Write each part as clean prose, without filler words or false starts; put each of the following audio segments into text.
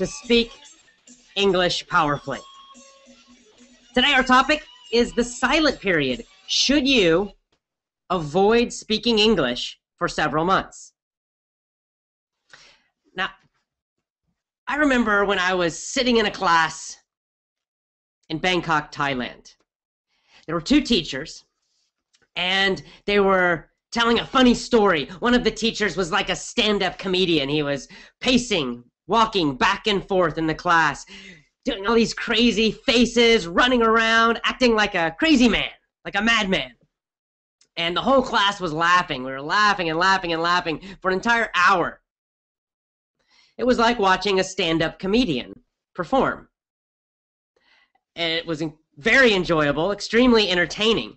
to speak English powerfully. Today our topic is the silent period. Should you avoid speaking English for several months? Now, I remember when I was sitting in a class in Bangkok, Thailand. There were two teachers, and they were telling a funny story. One of the teachers was like a stand-up comedian. He was pacing, walking back and forth in the class, doing all these crazy faces, running around, acting like a crazy man, like a madman. And the whole class was laughing. We were laughing and laughing and laughing for an entire hour. It was like watching a stand-up comedian perform. And it was very enjoyable, extremely entertaining.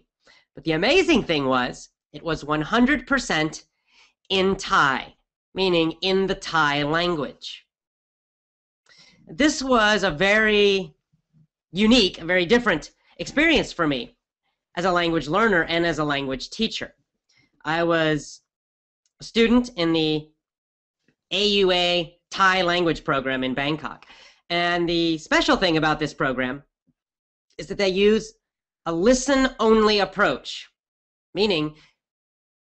But the amazing thing was, it was 100% in Thai, meaning in the Thai language. This was a very unique, a very different experience for me as a language learner and as a language teacher. I was a student in the AUA Thai language program in Bangkok. And the special thing about this program is that they use a listen-only approach, meaning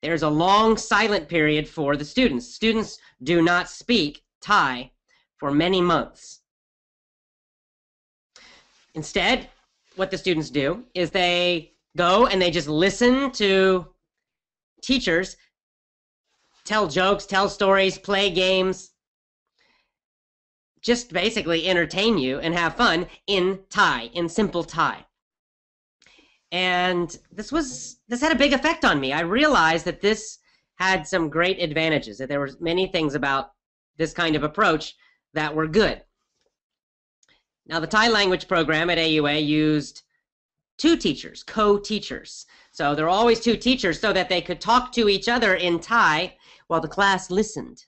there's a long silent period for the students. Students do not speak Thai for many months. Instead, what the students do is they go and they just listen to teachers tell jokes, tell stories, play games, just basically entertain you and have fun in Thai, in simple Thai. And this had a big effect on me. I realized that this had some great advantages, that there were many things about this kind of approach that were good. Now, the Thai language program at AUA used two teachers, co-teachers. So there were always two teachers so that they could talk to each other in Thai while the class listened.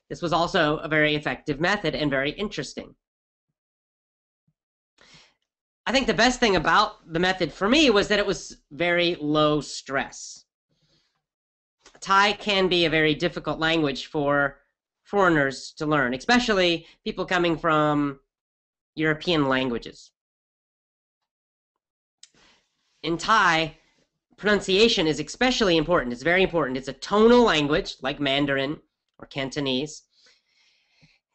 This was also a very effective method and very interesting. I think the best thing about the method for me was that it was very low stress. Thai can be a very difficult language for foreigners to learn, especially people coming from European languages. In Thai, pronunciation is especially important. It's very important. It's a tonal language like Mandarin or Cantonese.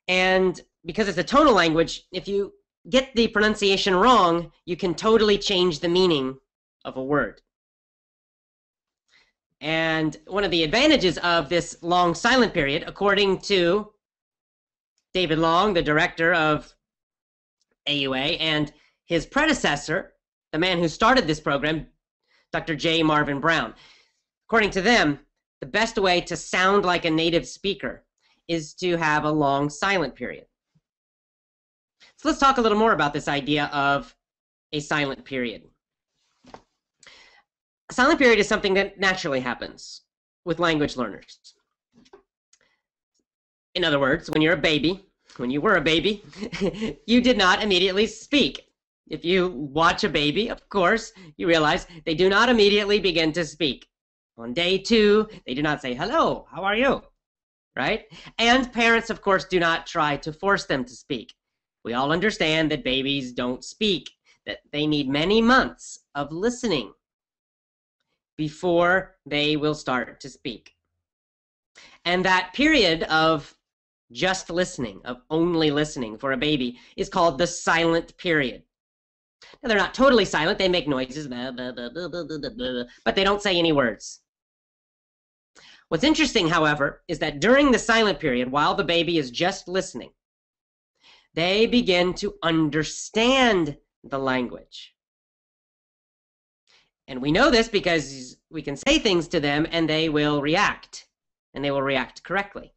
And because it's a tonal language, if you get the pronunciation wrong, you can totally change the meaning of a word. And one of the advantages of this long silent period, according to David Long, the director of AUA, and his predecessor, the man who started this program, Dr. J. Marvin Brown, according to them, the best way to sound like a native speaker is to have a long silent period. So let's talk a little more about this idea of a silent period. A silent period is something that naturally happens with language learners. In other words, when you're a baby, when you were a baby, you did not immediately speak. If you watch a baby, of course, you realize they do not immediately begin to speak. On day 2, they do not say, "Hello, how are you?" Right? And parents, of course, do not try to force them to speak. We all understand that babies don't speak, that they need many months of listening before they will start to speak. And that period of just listening, of only listening for a baby, is called the silent period. Now, they're not totally silent. They make noises, blah, blah, blah, blah, blah, blah, blah, but they don't say any words. What's interesting, however, is that during the silent period, while the baby is just listening, they begin to understand the language. And we know this because we can say things to them and they will react, and they will react correctly.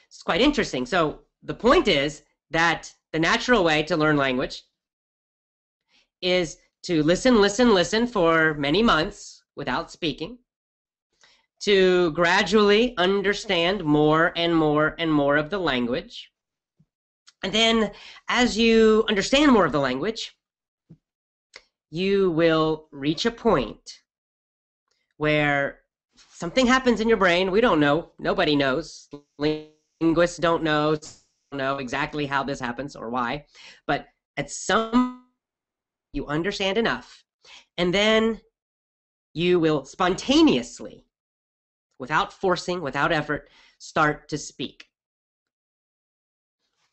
It's quite interesting. So the point is that the natural way to learn language is to listen, listen, listen for many months without speaking, to gradually understand more and more and more of the language. And then as you understand more of the language, you will reach a point where something happens in your brain. We don't know. Nobody knows. linguists don't know exactly how this happens or why, but at some you understand enough, and then you will spontaneously, without forcing, without effort, start to speak.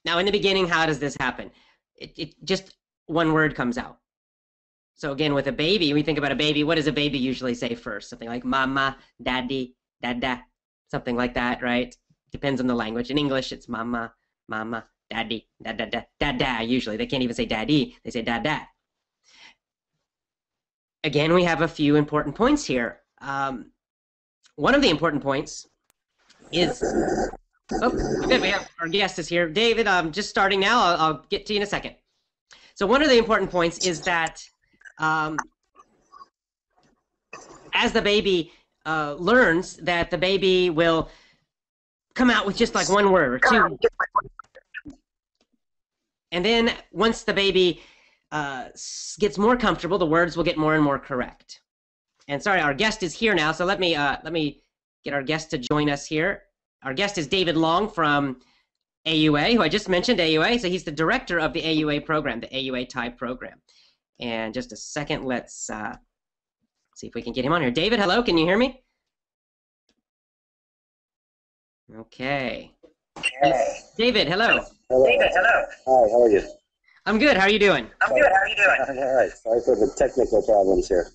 Now, in the beginning, how does this happen? It just one word comes out. So again, with a baby, we think about a baby. What does a baby usually say first? Something like mama, daddy, dada, something like that, right? Depends on the language. In English, it's mama, mama, daddy, dada, dada. Usually, they can't even say daddy; they say dada. Again, we have a few important points here. One of the important points is, oh, good, we have our guest is here. David, I'm just starting now. I'll get to you in a second. So one of the important points is that as the baby learns, that the baby will come out with just like one word or two. And then once the baby gets more comfortable, the words will get more and more correct. And sorry, our guest is here now, so let me get our guest to join us here. Our guest is David Long from AUA, who I just mentioned, AUA. So he's the director of the AUA program, the AUA Thai program. And just a second, let's see if we can get him on here. David, hello, can you hear me? Okay. David, hello. Hello. David, hello. Hi, how are you? I'm good. How are you doing? I'm good. How are you doing? All right. Sorry for the technical problems here.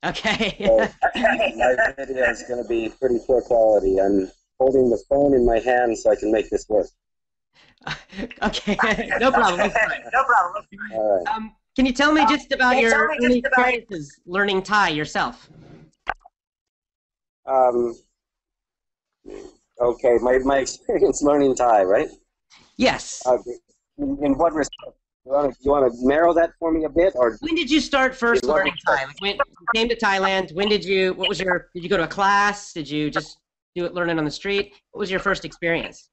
Okay. So, my video is going to be pretty poor quality. I'm holding the phone in my hand so I can make this work. Okay. No problem. No problem. All right. Can you tell me just about your early experiences learning Thai yourself? Okay. My experience learning Thai, right? Yes. In what respect? You want to narrow that for me a bit, or when did you start first learning Thai? Like when you came to Thailand, when did you? What was your? Did you go to a class? Did you just do it, learn it on the street? What was your first experience?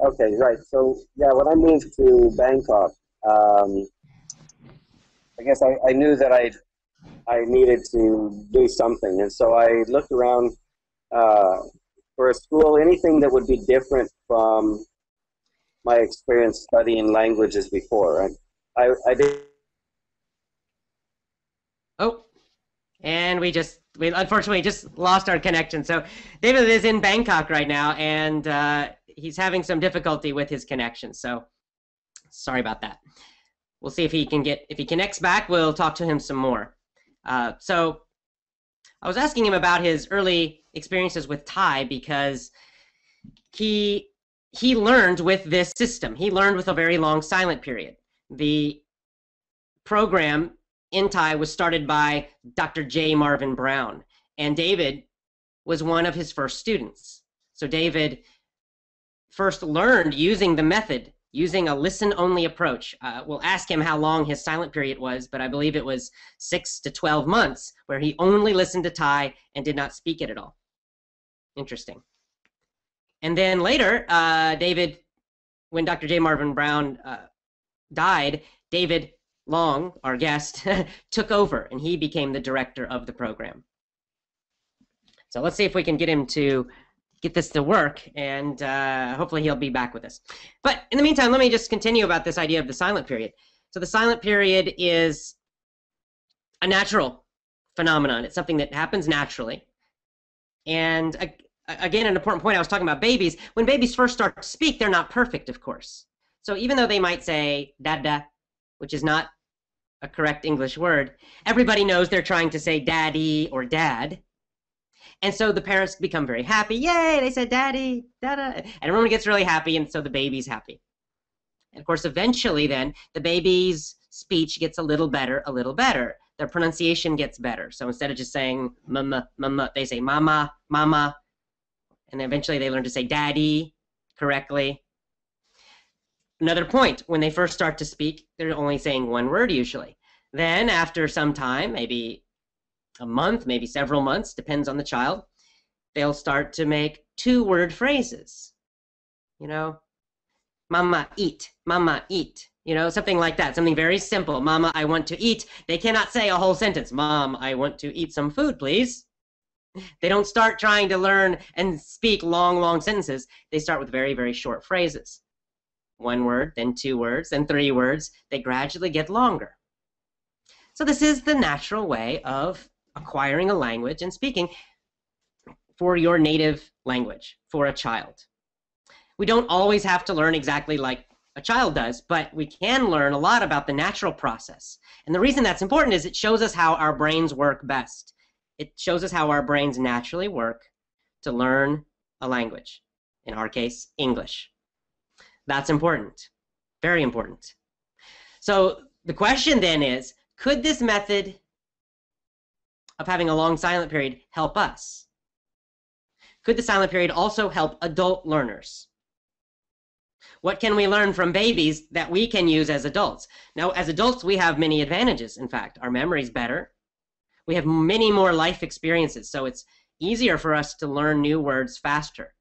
Okay, right. So yeah, when I moved to Bangkok, I guess I knew that I needed to do something, and so I looked around for a school, anything that would be different from my experience studying languages before. I did. Oh, and we unfortunately just lost our connection. So David is in Bangkok right now, and he's having some difficulty with his connection. So sorry about that. We'll see if he connects back, we'll talk to him some more. So I was asking him about his early experiences with Thai because he learned with this system. He learned with a very long silent period. The program in Thai was started by Dr. J. Marvin Brown, and David was one of his first students. So David first learned using the method, using a listen-only approach. We'll ask him how long his silent period was, but I believe it was 6 to 12 months where he only listened to Thai and did not speak it at all. Interesting. And then later, David, when Dr. J. Marvin Brown died, David Long, our guest, took over, and he became the director of the program. So let's see if we can get him to get this to work, and hopefully he'll be back with us. But in the meantime, let me just continue about this idea of the silent period. So the silent period is a natural phenomenon. It's something that happens naturally. And again, an important point, I was talking about babies. When babies first start to speak, they're not perfect, of course. So even though they might say dada, which is not a correct English word, everybody knows they're trying to say daddy or dad. And so the parents become very happy. Yay, they said daddy, dada. And everyone gets really happy, and so the baby's happy. And of course, eventually then, the baby's speech gets a little better, a little better. Their pronunciation gets better. So instead of just saying mama, mama, they say mama, mama. And eventually they learn to say daddy correctly. Another point, when they first start to speak, they're only saying one word usually. Then after some time, maybe a month, maybe several months, depends on the child, they'll start to make two-word phrases. You know, mama, eat, you know, something like that, something very simple. Mama, I want to eat. They cannot say a whole sentence. Mom, I want to eat some food, please. They don't start trying to learn and speak long, long sentences. They start with very, very short phrases. 1 word, then 2 words, then 3 words. They gradually get longer. So this is the natural way of acquiring a language and speaking for your native language, for a child. We don't always have to learn exactly like a child does, but we can learn a lot about the natural process. And the reason that's important is it shows us how our brains work best. It shows us how our brains naturally work to learn a language, in our case, English. That's important, very important. So the question then is, could this method of having a long silent period help us? Could the silent period also help adult learners? What can we learn from babies that we can use as adults? Now, as adults, we have many advantages. In fact, our memory's better. We have many more life experiences, so it's easier for us to learn new words faster.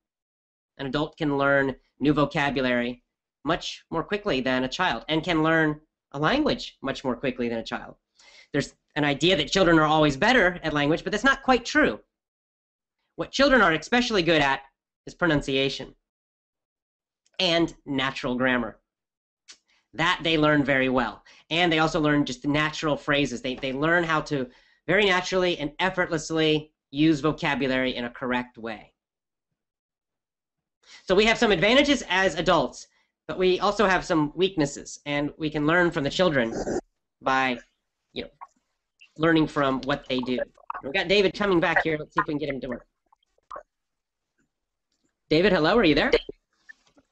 An adult can learn new vocabulary much more quickly than a child, and can learn a language much more quickly than a child. There's an idea that children are always better at language, but that's not quite true. What children are especially good at is pronunciation and natural grammar. That they learn very well. And they also learn just natural phrases. They learn how to very naturally and effortlessly use vocabulary in a correct way. So we have some advantages as adults, but we also have some weaknesses, and we can learn from the children by, learning from what they do. We've got David coming back here. Let's see if we can get him to work. David, hello, are you there?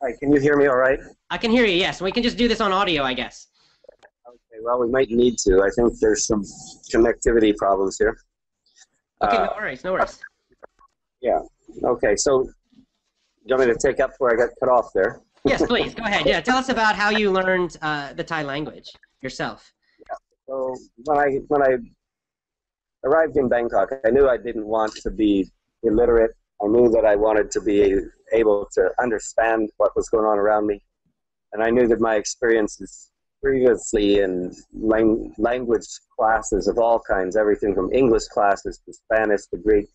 Hi, can you hear me all right? I can hear you, yes. We can just do this on audio, I guess. Okay, well, we might need to. I think there's some connectivity problems here. Okay, no worries, no worries. Yeah, okay, so you want me to take up where I got cut off there? Yes, please, go ahead. Yeah, tell us about how you learned the Thai language yourself. Yeah. So when I arrived in Bangkok, I knew I didn't want to be illiterate. I knew that I wanted to be able to understand what was going on around me. And I knew that my experiences previously in language classes of all kinds, everything from English classes to Spanish to Greek,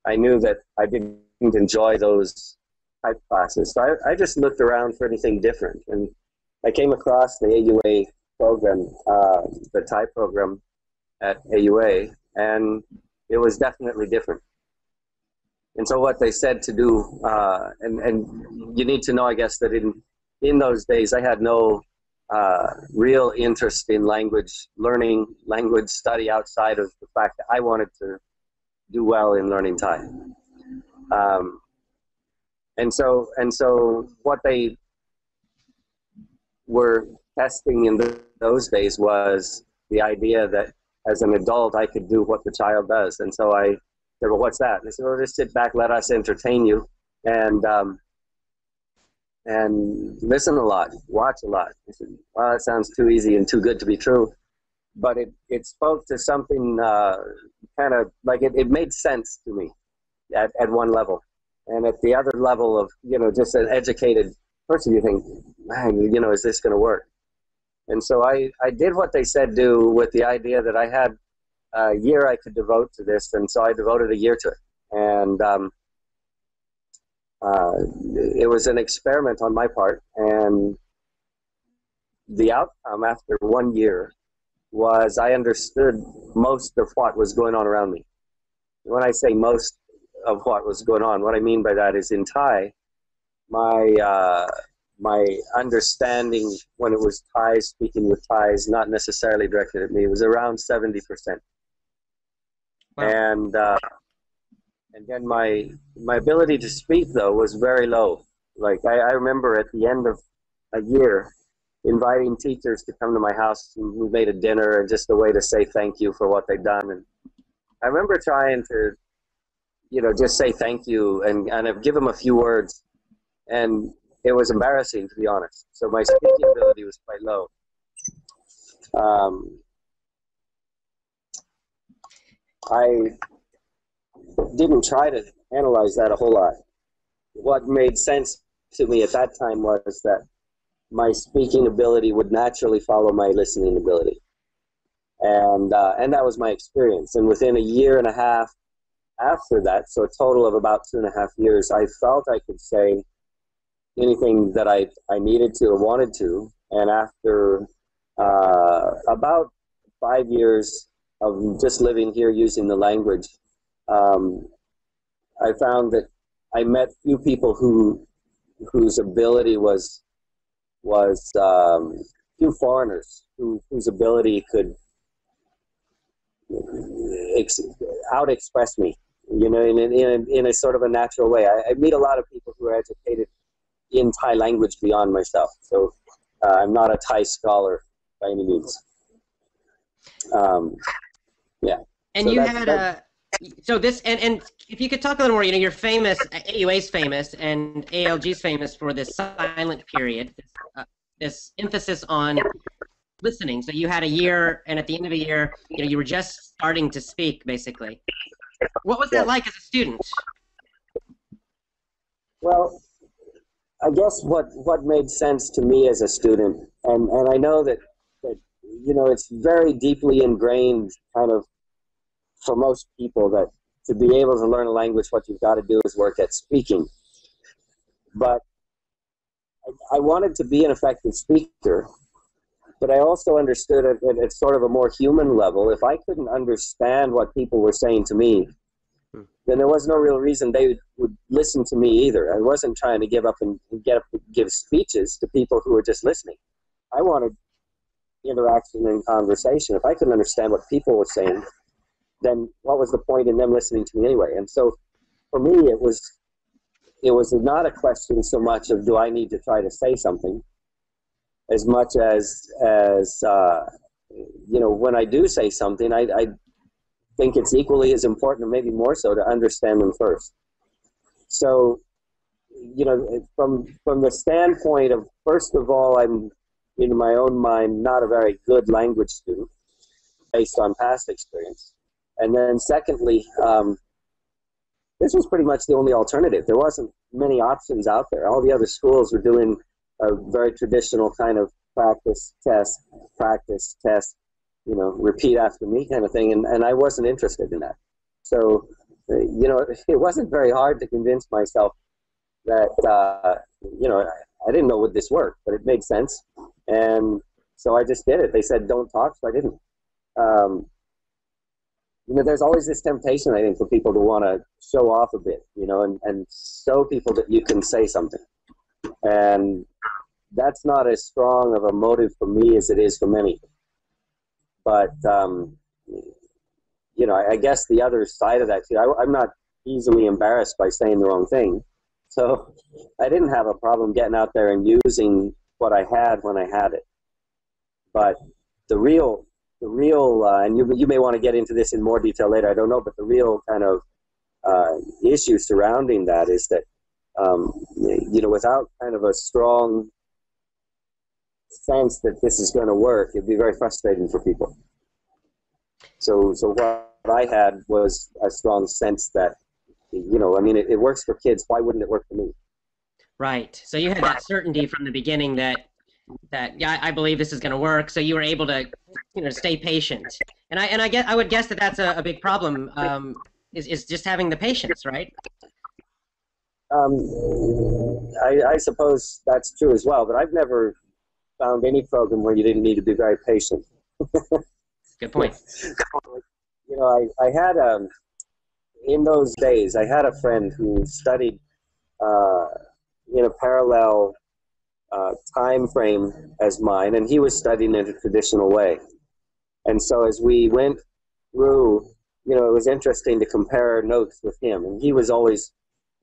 I knew that I didn't enjoy those type classes. So I just looked around for anything different. And I came across the AUA program, the Thai program at AUA, and it was definitely different. And so what they said to do, and you need to know, I guess, that in those days I had no real interest in language learning, language study outside of the fact that I wanted to do well in learning Thai. And so what they were testing in those days was the idea that as an adult I could do what the child does. And so I said, well, what's that? And they said, well, just sit back, let us entertain you, and listen a lot, watch a lot. I said, well, that sounds too easy and too good to be true. But it spoke to something kind of like it made sense to me at one level. And at the other level of, just an educated person, you think, man, is this going to work? And so I did what they said do with the idea that I had a year I could devote to this, and so I devoted a year to it. And it was an experiment on my part, and the outcome after 1 year was I understood most of what was going on around me. When I say most of what was going on, what I mean by that is in Thai, my understanding when it was Thais, speaking with Thais, not necessarily directed at me, it was around 70%. Wow. And then my ability to speak, though, was very low. Like I remember at the end of a year inviting teachers to come to my house, and we made a dinner and just a way to say thank you for what they'd done. And I remember trying to, just say thank you and give them a few words. And it was embarrassing, to be honest. So my speaking ability was quite low. I didn't try to analyze that a whole lot. What made sense to me at that time was that my speaking ability would naturally follow my listening ability. And that was my experience. And within a year and a half, after that, so a total of about 2.5 years, I felt I could say anything that I needed to or wanted to. And after about 5 years of just living here using the language, I found that I met few people whose ability was few foreigners whose ability could out express me, you know, in a sort of a natural way. I meet a lot of people who are educated in Thai language beyond myself, so I'm not a Thai scholar by any means. Yeah. And so you had so this, and if you could talk a little more, you know, you're famous, AUA's famous, and ALG's famous for this silent period, this emphasis on listening. So you had a year, and at the end of a year, you know, you were just starting to speak, basically. What was that like as a student? Well, I guess what made sense to me as a student, and I know that you know, it's very deeply ingrained kind of for most people that to be able to learn a language, what you've got to do is work at speaking. But I wanted to be an effective speaker, but I also understood at sort of a more human level, if I couldn't understand what people were saying to me, then there was no real reason they would listen to me either. I wasn't trying to give up and get up to give speeches to people who were just listening. I wanted interaction and conversation. If I couldn't understand what people were saying, then what was the point in them listening to me anyway? And so for me, it was not a question so much of do I need to try to say something, as much as you know, when I do say something, I think it's equally as important, or maybe more so, to understand them first. So, you know, from the standpoint of, first of all, I'm, in my own mind, not a very good language student based on past experience. And then secondly, this was pretty much the only alternative. There wasn't many options out there. All the other schools were doing a very traditional kind of practice, test, you know, repeat after me kind of thing, and I wasn't interested in that. So, you know, it wasn't very hard to convince myself that, you know, I didn't know would this work, but it made sense. And so I just did it. They said, don't talk, so I didn't. You know, there's always this temptation, I think, for people to want to show off a bit, you know, and show people that you can say something. And that's not as strong of a motive for me as it is for many. But, you know, I guess the other side of that, too, I'm not easily embarrassed by saying the wrong thing. So I didn't have a problem getting out there and using what I had when I had it. But the real, and you may want to get into this in more detail later, I don't know, but the real kind of issue surrounding that is that, you know, without kind of a strong sense that this is going to work, it'd be very frustrating for people. So what I had was a strong sense that, you know, I mean, it works for kids. Why wouldn't it work for me? Right. So you had that certainty from the beginning that yeah, I believe this is going to work. So you were able to, you know, stay patient. And I would guess that that's a big problem. Is just having the patience, right? I suppose that's true as well. But I've never found any program where you didn't need to be very patient. Good point. You know, I had in those days, I had a friend who studied in a parallel time frame as mine, and he was studying in a traditional way. And so as we went through, you know, it was interesting to compare notes with him. And he was always,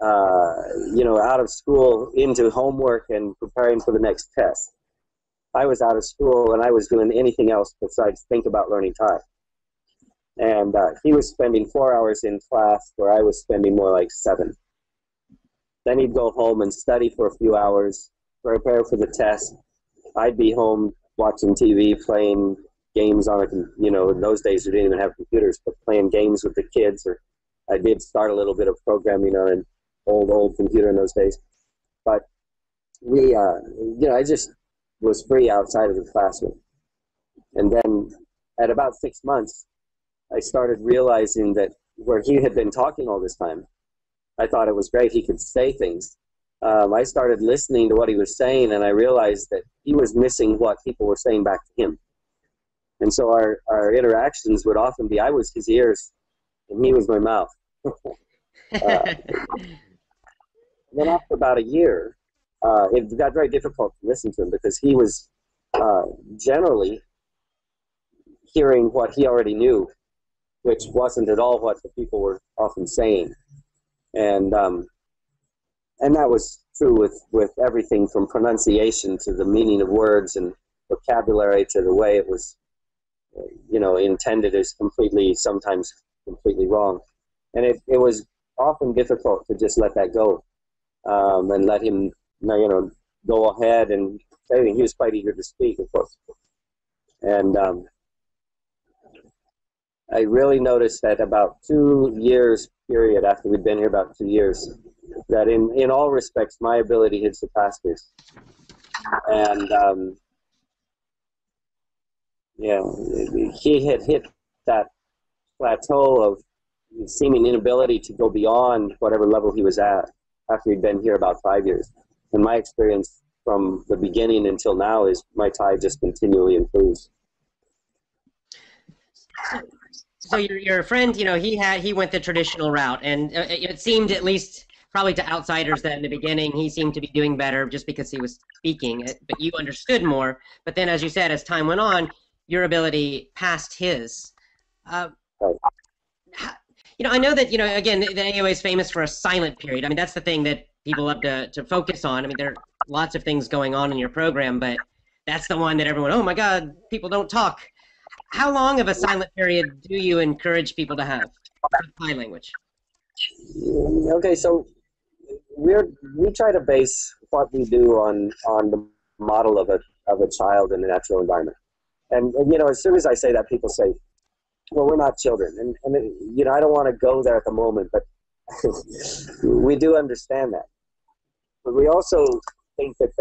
you know, out of school into homework and preparing for the next test. I was out of school and I was doing anything else besides think about learning Thai. And he was spending 4 hours in class where I was spending more like 7. Then he'd go home and study for a few hours, prepare for the test. I'd be home watching TV, playing games on a, you know, in those days we didn't even have computers, but playing games with the kids. Or I did start a little bit of programming on an old computer in those days. But we, you know, I just was free outside of the classroom. And then at about 6 months, I started realizing that where he had been talking all this time. I thought it was great. He could say things. I started listening to what he was saying, and I realized that he was missing what people were saying back to him. And so our interactions would often be, I was his ears, and he was my mouth. Then after about a year, it got very difficult to listen to him because he was generally hearing what he already knew, which wasn't at all what the people were often saying. And that was true with everything from pronunciation to the meaning of words and vocabulary to the way it was, intended is sometimes completely wrong. And it was often difficult to just let that go and let him, go ahead and say. He was quite eager to speak, of course. And I really noticed that about 2 years period after we'd been here, about 2 years, that in all respects my ability had surpassed his. And he had hit that plateau of seeming inability to go beyond whatever level he was at after he'd been here about 5 years. And my experience from the beginning until now is my Thai just continually improves. So your friend, he went the traditional route, and it seemed, at least probably to outsiders, that in the beginning he seemed to be doing better just because he was speaking it, but you understood more. But then, as you said, as time went on, your ability passed his. I know that, again, the AOA is famous for a silent period. I mean, that's the thing that people love to focus on. I mean, there are lots of things going on in your program, but that's the one that everyone, oh my God, people don't talk. How long of a silent period do you encourage people to have for Thai language? Okay, so we try to base what we do on the model of a child in a natural environment. And as soon as I say that, people say, well, we're not children. And I don't want to go there at the moment, but we do understand that. But we also think that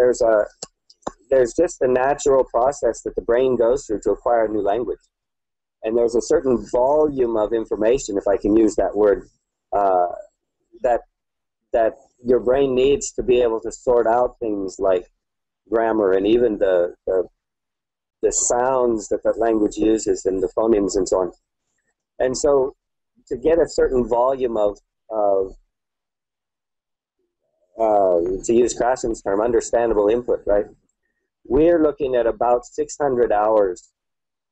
there's just a natural process that the brain goes through to acquire a new language. And there's a certain volume of information, if I can use that word, that your brain needs to be able to sort out things like grammar and even the sounds that language uses and the phonemes and so on. And so to get a certain volume of to use Krassen's term, understandable input, right? We're looking at about 600 hours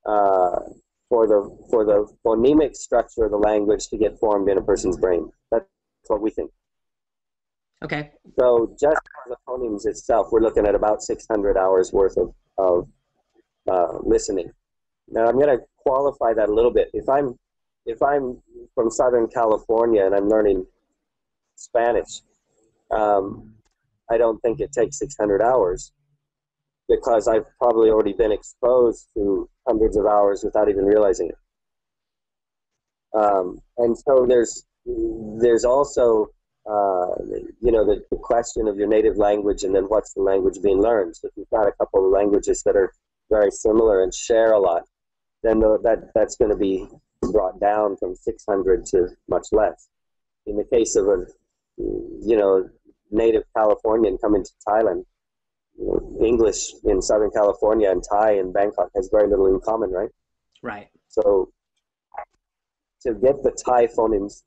for the phonemic structure of the language to get formed in a person's brain. That's what we think. Okay. So just for the phonemes itself, we're looking at about 600 hours worth of listening. Now I'm going to qualify that a little bit. If I'm from Southern California and I'm learning Spanish, I don't think it takes 600 hours, because I've probably already been exposed to hundreds of hours without even realizing it. And so there's also the question of your native language, and then what's the language being learned. So if you've got a couple of languages that are very similar and share a lot, then that's going to be brought down from 600 to much less. In the case of a native Californian coming to Thailand, English in Southern California and Thai in Bangkok has very little in common, right? Right. So to get the Thai phonemes,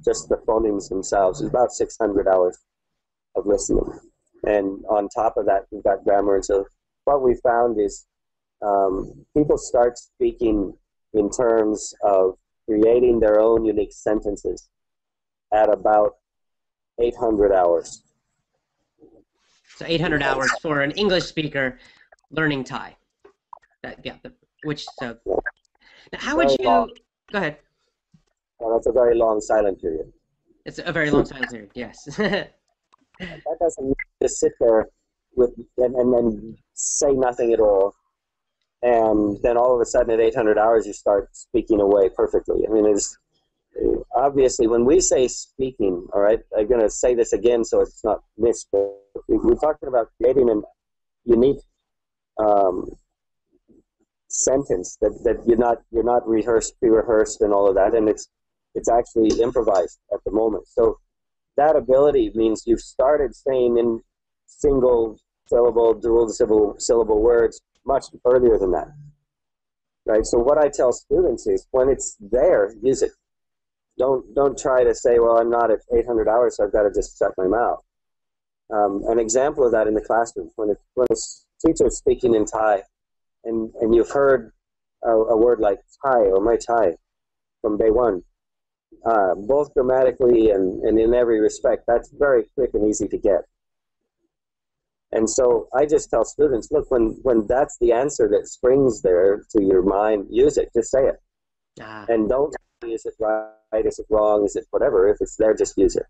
just the phonemes themselves, is about 600 hours of listening. And on top of that, we've got grammar. And so what we found is people start speaking in terms of creating their own unique sentences at about 800 hours. So 800 hours for an English speaker learning Thai. Now, how would you... Go ahead. Well, that's a very long silent period. It's a very long silent period, yes. That doesn't mean just sit there and then say nothing at all, and then all of a sudden at 800 hours you start speaking away perfectly. I mean, it's obviously when we say speaking, all right, I'm going to say this again so it's not missed, but we're talking about creating a unique sentence that you're not pre-rehearsed and all of that, and it's actually improvised at the moment. So that ability means you've started saying in single syllable, dual syllable words much earlier than that, right? So what I tell students is, when it's there, use it. Don't try to say, well, I'm not at 800 hours, so I've got to just shut my mouth. An example of that in the classroom, when a teacher is speaking in Thai, and you've heard a word like Thai or my Thai from day one, both grammatically and in every respect, that's very quick and easy to get. And so I just tell students, look, when that's the answer that springs there to your mind, use it, just say it. And don't, is it right, is it wrong, is it whatever, if it's there, just use it.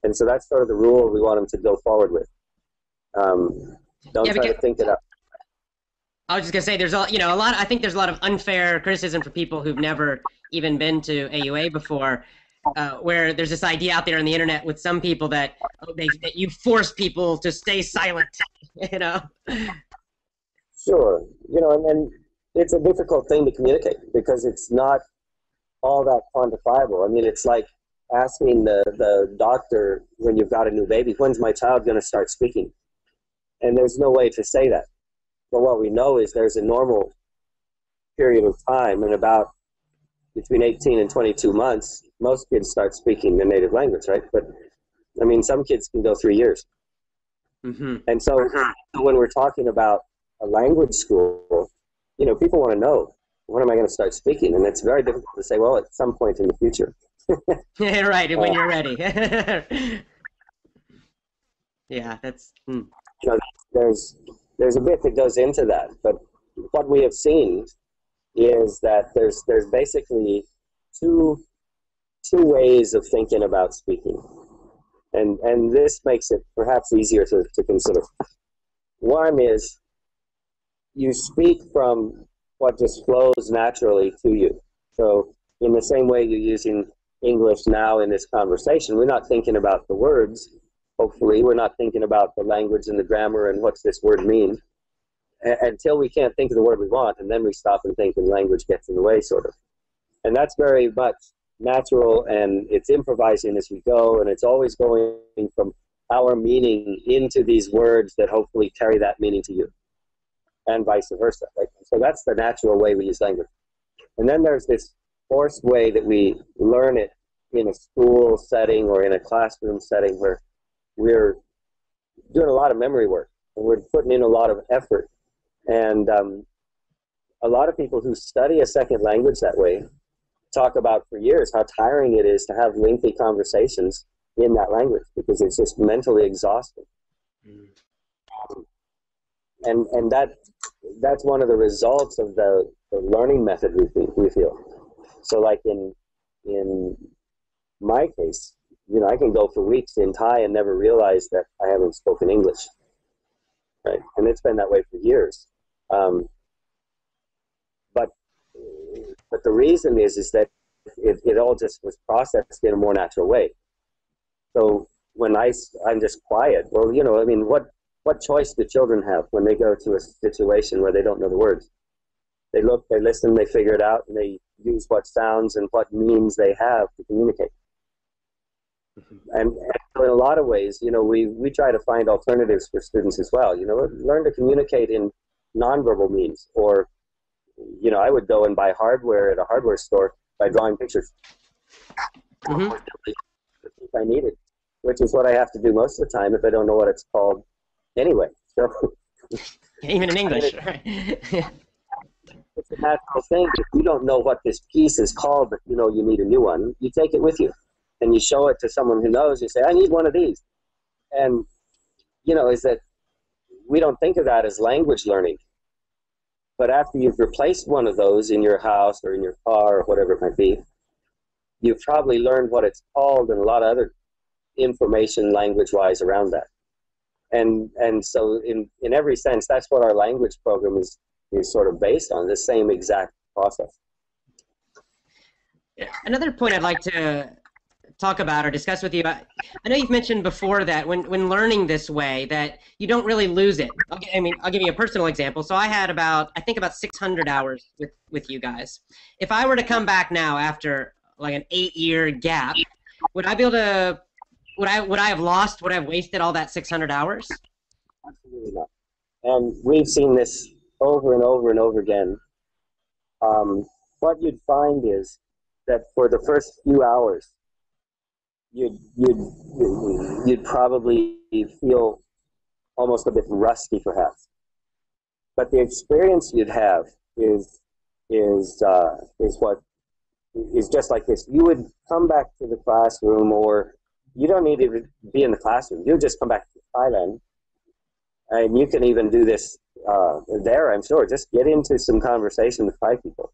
And so that's sort of the rule we want them to go forward with. Don't try to think it up. I was just gonna say, there's a lot. I think there's a lot of unfair criticism for people who've never even been to AUA before, where there's this idea out there on the internet with some people that that you force people to stay silent, you know. Sure, and it's a difficult thing to communicate because it's not all that quantifiable. I mean, it's like asking the doctor when you've got a new baby, when's my child going to start speaking? And there's no way to say that. But what we know is there's a normal period of time, and about between 18 and 22 months, most kids start speaking their native language, right? But, I mean, some kids can go 3 years. Mm-hmm. And so when we're talking about a language school, people want to know, when am I going to start speaking? And it's very difficult to say, well, at some point in the future. Yeah, right, when you're ready. Yeah, that's... There's a bit that goes into that, but what we have seen is that there's basically two ways of thinking about speaking, and this makes it perhaps easier to consider. One is you speak from what just flows naturally to you. So in the same way you're using English now in this conversation, we're not thinking about the words. Hopefully, we're not thinking about the language and the grammar and what's this word mean until we can't think of the word we want, and then we stop and think and language gets in the way, sort of. And that's very much natural, and it's improvising as we go, and it's always going from our meaning into these words that hopefully carry that meaning to you, and vice versa. Right? So that's the natural way we use language. And then there's this forced way that we learn it in a school setting or in a classroom setting where we're doing a lot of memory work, and we're putting in a lot of effort. And a lot of people who study a second language that way talk about for years how tiring it is to have lengthy conversations in that language because it's just mentally exhausting. And that's one of the results of the learning method we feel. So like in my case, I can go for weeks in Thai and never realize that I haven't spoken English, right? And it's been that way for years. But the reason is that it all just was processed in a more natural way. So when I'm just quiet, well, I mean, what choice do children have when they go to a situation where they don't know the words? They look, they listen, they figure it out, and they use what sounds and what means they have to communicate. And so in a lot of ways, we try to find alternatives for students as well. Learn to communicate in nonverbal means, or, I would go and buy hardware at a hardware store by drawing pictures. Mm-hmm. If I need it, which is what I have to do most of the time if I don't know what it's called anyway. So even in English, right? It's a natural thing. If you don't know what this piece is called, but you need a new one, you take it with you. And you show it to someone who knows, you say, I need one of these. And, is that we don't think of that as language learning. But after you've replaced one of those in your house or in your car or whatever it might be, you've probably learned what it's called and a lot of other information language-wise around that. And so in every sense, that's what our language program is sort of based on, the same exact process. Another point I'd like to talk about or discuss with you. I know you've mentioned before that when learning this way that you don't really lose it. I'll give you a personal example. So I had I think about 600 hours with you guys. If I were to come back now after like an 8-year gap, would I be able to? Would I have lost? Would I have wasted all that 600 hours? Absolutely not. And we've seen this over and over and over again. What you'd find is that for the first few hours, you'd probably feel almost a bit rusty, perhaps. But the experience you'd have is just like this. You would come back to the classroom, or you don't need to be in the classroom. You just come back to Thailand, and you can even do this there, I'm sure. Just get into some conversation with Thai people.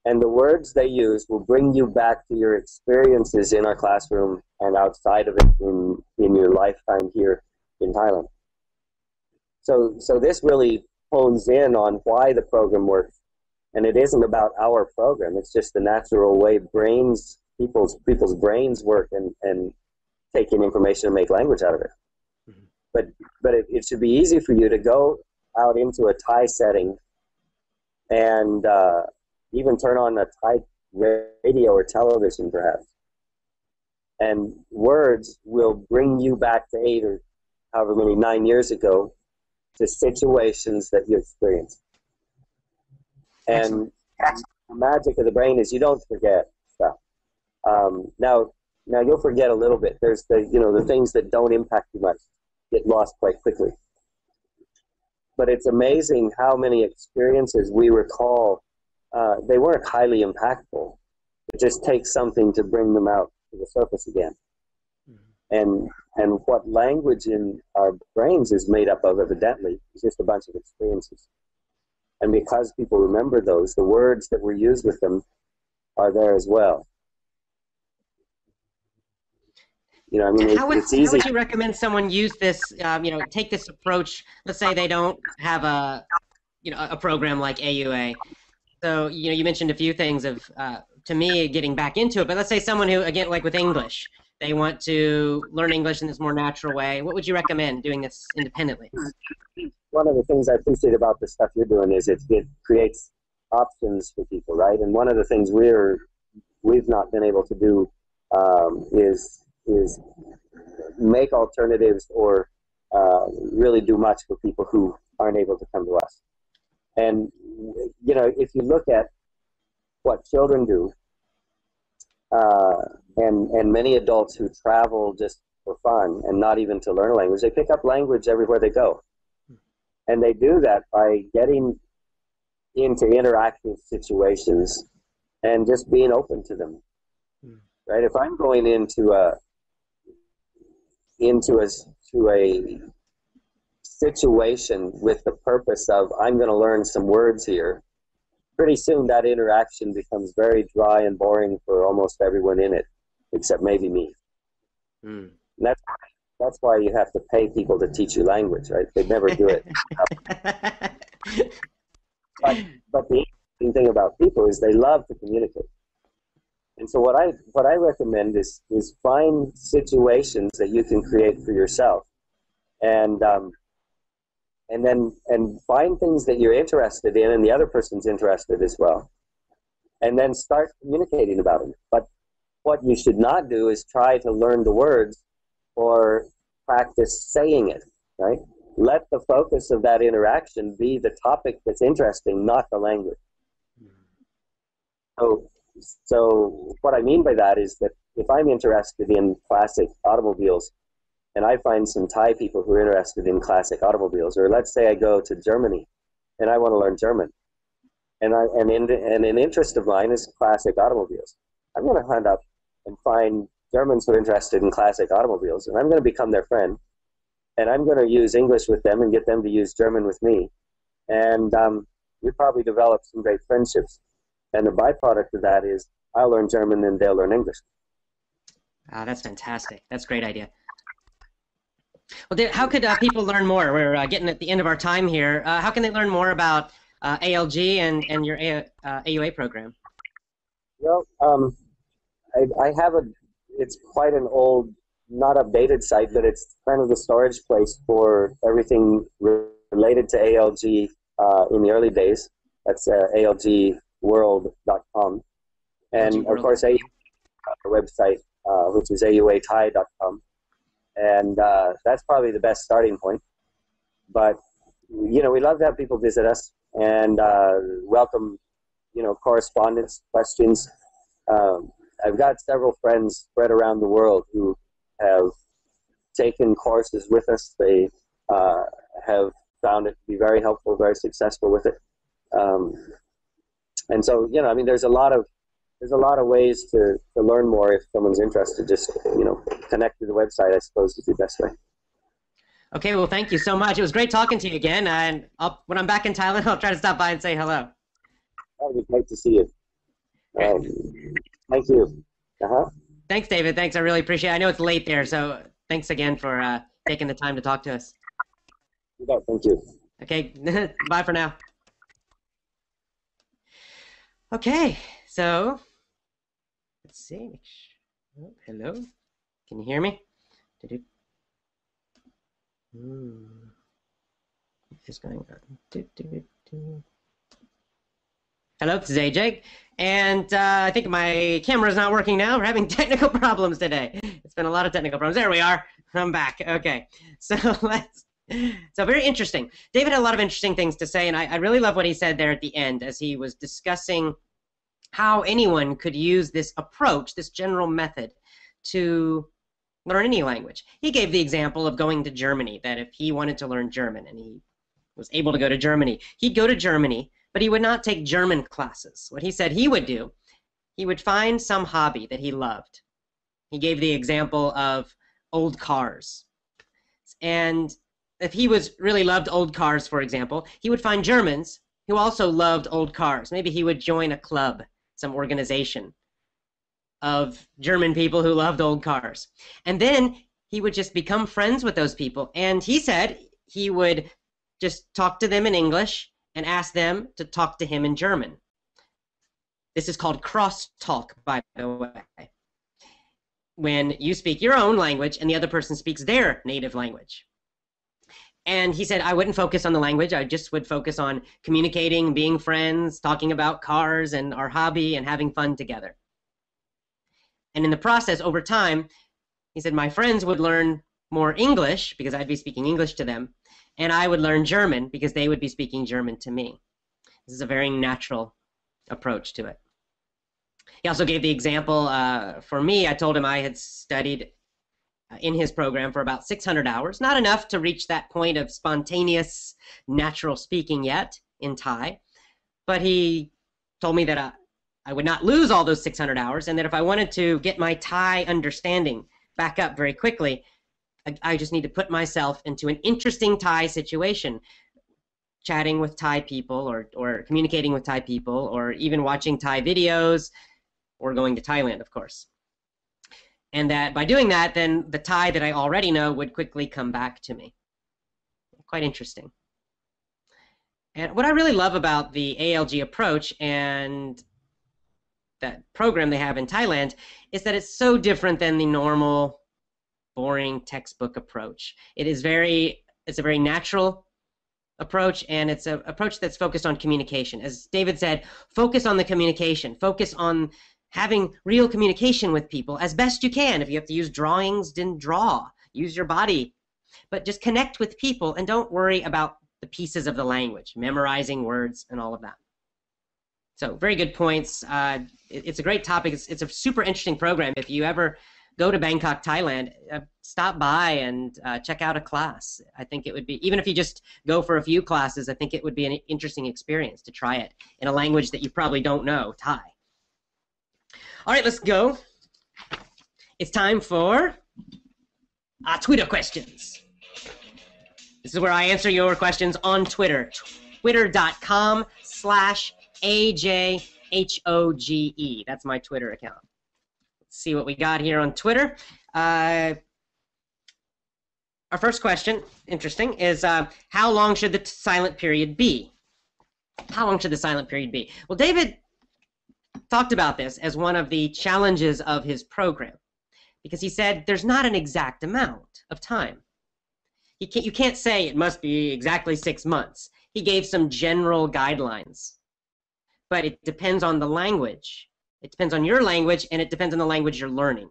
And the words they use will bring you back to your experiences in our classroom and outside of it in your lifetime here in Thailand. So this really hones in on why the program works. And it isn't about our program. It's just the natural way people's brains work and take in information and make language out of it. Mm-hmm. But it should be easy for you to go out into a Thai setting and even turn on a Thai radio or television, perhaps. And words will bring you back to 8 or however many, 9 years ago, to situations that you experienced. And the magic of the brain is you don't forget stuff. Now you'll forget a little bit. There's the things that don't impact you much get lost quite quickly. But it's amazing how many experiences we recall. They weren't highly impactful. It just takes something to bring them out to the surface again. Mm-hmm. And what language in our brains is made up of, evidently, is just a bunch of experiences. And because people remember those, the words that were used with them are there as well. It's easy. How would you recommend someone use this, take this approach? Let's say they don't have a program like AUA. So, you mentioned a few things of, to me, getting back into it. But let's say someone who, again, like with English, they want to learn English in this more natural way. What would you recommend doing this independently? One of the things I appreciate about the stuff you're doing is it creates options for people, right? And one of the things we've not been able to do is make alternatives or really do much for people who aren't able to come to us. And if you look at what children do, and many adults who travel just for fun and not even to learn a language, they pick up language everywhere they go. And they do that by getting into interactive situations and just being open to them. Right? If I'm going into a situation with the purpose of I'm going to learn some words here, pretty soon that interaction becomes very dry and boring for almost everyone in it, except maybe me. Mm. And that's why you have to pay people to teach you language, right? They'd never do it. But the interesting thing about people is they love to communicate. And so what I recommend is find situations that you can create for yourself, and find things that you're interested in and the other person's interested as well, and then start communicating about them. But what you should not do is try to learn the words or practice saying it, right? Let the focus of that interaction be the topic that's interesting, not the language. So what I mean by that is that if I'm interested in classic automobiles and I find some Thai people who are interested in classic automobiles, or let's say I go to Germany and I want to learn German, and an interest of mine is classic automobiles, I'm going to hunt up and find Germans who are interested in classic automobiles, and I'm going to become their friend, and I'm going to use English with them and get them to use German with me, and we probably develop some great friendships. And the byproduct of that is I'll learn German and they'll learn English. That's fantastic. That's a great idea. Well, how could people learn more? We're getting at the end of our time here. How can they learn more about ALG and your AUA program? Well, I have it's quite an old, not updated site, but it's kind of the storage place for everything related to ALG in the early days. That's algworld.com. And of course, our website, which is auathai.com. And that's probably the best starting point. But, we love to have people visit us and welcome, correspondence, questions. I've got several friends spread around the world who have taken courses with us. They have found it to be very helpful, very successful with it. And so, there's a lot of ways to learn more if someone's interested. Just, connect to the website, I suppose, is the best way. Okay, well, thank you so much. It was great talking to you again. And when I'm back in Thailand, I'll try to stop by and say hello. That would be great to see you. Thank you. Thanks, David. Thanks. I really appreciate it. I know it's late there, so thanks again for taking the time to talk to us. Thank you. Okay, bye for now. Okay, so let's see. Oh, hello, can you hear me? What is going on? Hello, this is AJ, and I think my camera is not working now. We're having technical problems today. It's been a lot of technical problems. There we are. I'm back. Okay, so very interesting. David had a lot of interesting things to say, and I really love what he said there at the end as he was discussing how anyone could use this approach, this general method, to learn any language. He gave the example of going to Germany, that if he wanted to learn German and he was able to go to Germany, he'd go to Germany, but he would not take German classes. What he said he would do, he would find some hobby that he loved. He gave the example of old cars. And if he really loved old cars, for example, he would find Germans who also loved old cars. Maybe he would join a club, some organization of German people who loved old cars. And then he would just become friends with those people. And he said he would just talk to them in English and ask them to talk to him in German. This is called crosstalk, by the way. When you speak your own language and the other person speaks their native language. And he said, I wouldn't focus on the language. I just would focus on communicating, being friends, talking about cars and our hobby and having fun together. And in the process, over time, he said, my friends would learn more English because I'd be speaking English to them, and I would learn German because they would be speaking German to me. This is a very natural approach to it. He also gave the example for me. I told him I had studied in his program for about 600 hours, not enough to reach that point of spontaneous natural speaking yet in Thai, but he told me that I would not lose all those 600 hours, and that if I wanted to get my Thai understanding back up very quickly, I just need to put myself into an interesting Thai situation, chatting with Thai people or communicating with Thai people or even watching Thai videos or going to Thailand, of course. And that by doing that, then the Thai that I already know would quickly come back to me. Quite interesting. And what I really love about the ALG approach and that program they have in Thailand is that it's so different than the normal, boring textbook approach. It's a very natural approach, and it's an approach that's focused on communication. As David said, focus on the communication. Focus on having real communication with people as best you can. If you have to use drawings, then draw. Use your body. But just connect with people and don't worry about the pieces of the language, memorizing words and all of that. So very good points. It's a great topic. It's a super interesting program. If you ever go to Bangkok, Thailand, stop by and check out a class. I think it would be, even if you just go for a few classes, I think it would be an interesting experience to try it in a language that you probably don't know, Thai. All right, let's go. It's time for Twitter questions. This is where I answer your questions on Twitter. Twitter.com/AJHOGE. That's my Twitter account. Let's see what we got here on Twitter. Our first question, interesting, is how long should the silent period be? How long should the silent period be? Well, David talked about this as one of the challenges of his program. because he said there's not an exact amount of time. You can't say it must be exactly 6 months. He gave some general guidelines, but it depends on the language. It depends on your language, and it depends on the language you're learning.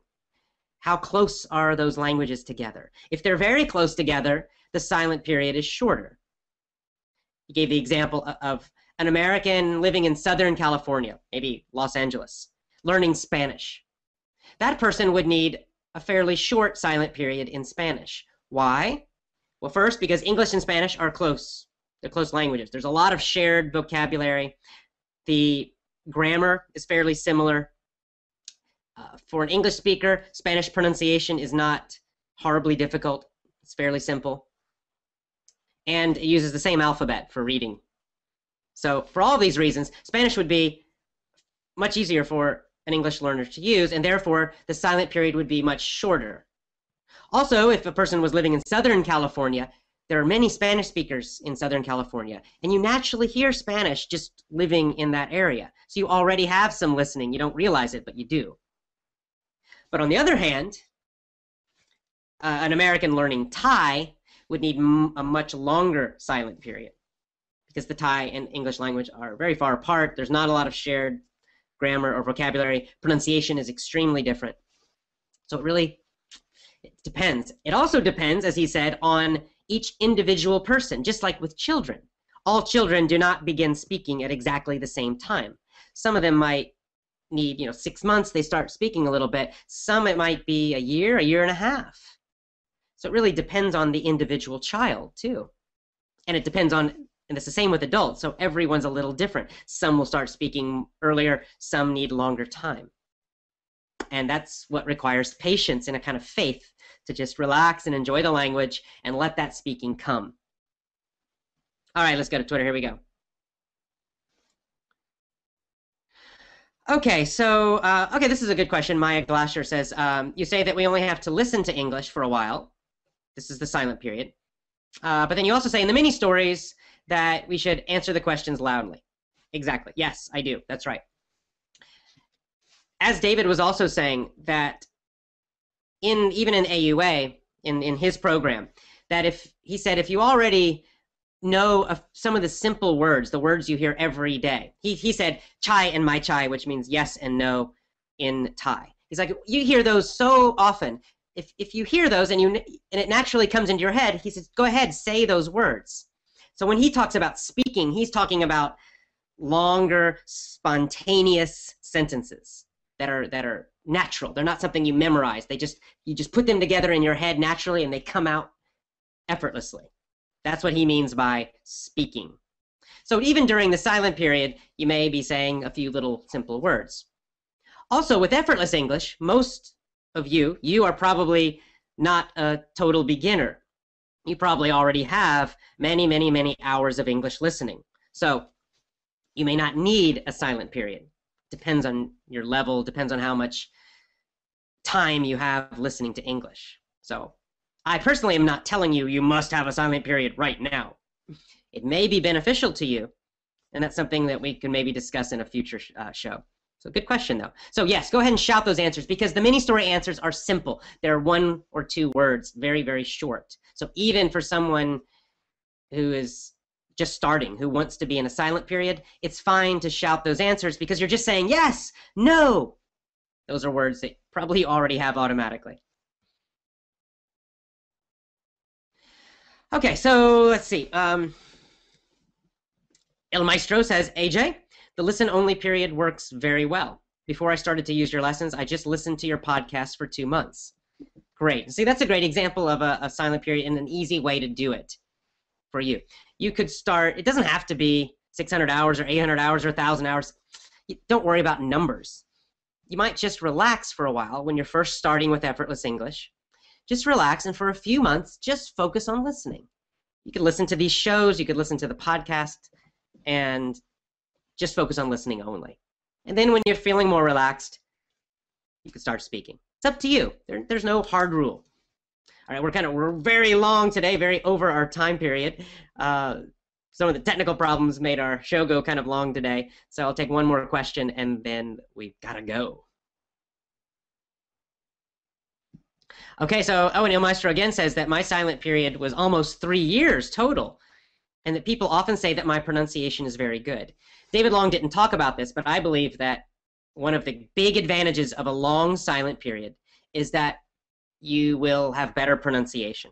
How close are those languages together? If they're very close together, the silent period is shorter. He gave the example of an American living in Southern California, maybe Los Angeles, learning Spanish. That person would need a fairly short silent period in Spanish. Why? Well, first, because English and Spanish are close. They're close languages. There's a lot of shared vocabulary. The grammar is fairly similar. For an English speaker, Spanish pronunciation is not horribly difficult. It's fairly simple. And it uses the same alphabet for reading. So for all of these reasons, Spanish would be much easier for an English learner to use, and therefore the silent period would be much shorter. Also, if a person was living in Southern California, there are many Spanish speakers in Southern California, and you naturally hear Spanish just living in that area. So you already have some listening. You don't realize it, but you do. But on the other hand, an American learning Thai would need a much longer silent period because the Thai and English language are very far apart. There's not a lot of shared grammar or vocabulary. Pronunciation is extremely different. So it depends. It also depends, as he said, on each individual person, just like with children. All children do not begin speaking at exactly the same time. Some of them might need 6 months, they start speaking a little bit. Some it might be a year and a half. So it really depends on the individual child too. And it depends on, and it's the same with adults, so everyone's a little different. Some will start speaking earlier, some need longer time. And that's what requires patience and a kind of faith to just relax and enjoy the language and let that speaking come. All right, let's go to Twitter. Here we go. Okay, so, this is a good question. Maya Glasher says, you say that we only have to listen to English for a while. This is the silent period. But then you also say in the mini stories that we should answer the questions loudly. Exactly. Yes, I do. That's right. As David was also saying that even in AUA, in his program, that if you already know some of the simple words, the words you hear every day. He said chai and mai chai, which means yes and no in Thai. He's like, you hear those so often. If you hear those and it naturally comes into your head, he says, go ahead, say those words. So when he talks about speaking, he's talking about longer, spontaneous sentences that are natural. They're not something you memorize. You just put them together in your head naturally and they come out effortlessly. That's what he means by speaking. So even during the silent period, you may be saying a few little simple words. Also, with effortless English, most of you are probably not a total beginner. You probably already have many, many, many hours of English listening. So you may not need a silent period. Depends on your level, depends on how much time you have listening to English. So I personally am not telling you must have a silent period right now. It may be beneficial to you, and that's something that we can maybe discuss in a future show. So good question, though. So yes, go ahead and shout those answers, because the mini-story answers are simple. They're 1 or 2 words, very, very short. So even for someone who is just starting, who wants to be in a silent period, it's fine to shout those answers because you're just saying yes, no. Those are words that probably you already have automatically. Okay, so let's see. El Maestro says, AJ, the listen-only period works very well. Before I started to use your lessons, I just listened to your podcast for 2 months. Great. See, that's a great example of a silent period and an easy way to do it for you. You could start, it doesn't have to be 600 hours or 800 hours or 1,000 hours. Don't worry about numbers. You might just relax for a while when you're first starting with effortless English. Just relax, and for a few months, just focus on listening. You could listen to these shows, you could listen to the podcast, and just focus on listening only. And then when you're feeling more relaxed, you can start speaking. It's up to you. There's no hard rule. All right, we're very long today, very over our time period. Some of the technical problems made our show go kind of long today, so I'll take one more question, and then we've got to go. Okay, so Owen Il Maestro again says that my silent period was almost 3 years total, and that people often say that my pronunciation is very good. David Long didn't talk about this, but I believe that one of the big advantages of a long silent period is that you will have better pronunciation.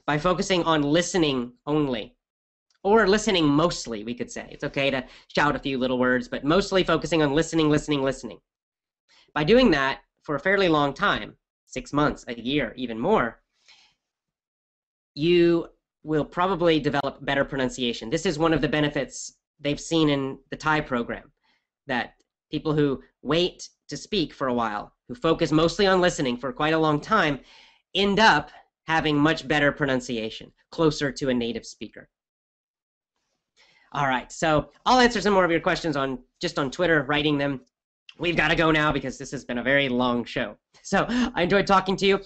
By focusing on listening only, or listening mostly, we could say. It's okay to shout a few little words, but mostly focusing on listening, listening, listening. By doing that for a fairly long time, 6 months, a year, even more, you will probably develop better pronunciation. This is one of the benefits they've seen in the Thai program, that people who wait to speak for a while, who focus mostly on listening for quite a long time, end up having much better pronunciation, closer to a native speaker. All right, so I'll answer some more of your questions just on Twitter, writing them. We've got to go now because this has been a very long show. So I enjoyed talking to you.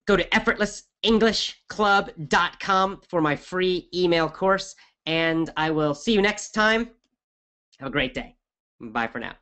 Go to effortlessenglishclub.com for my free email course, and I will see you next time. Have a great day. Bye for now.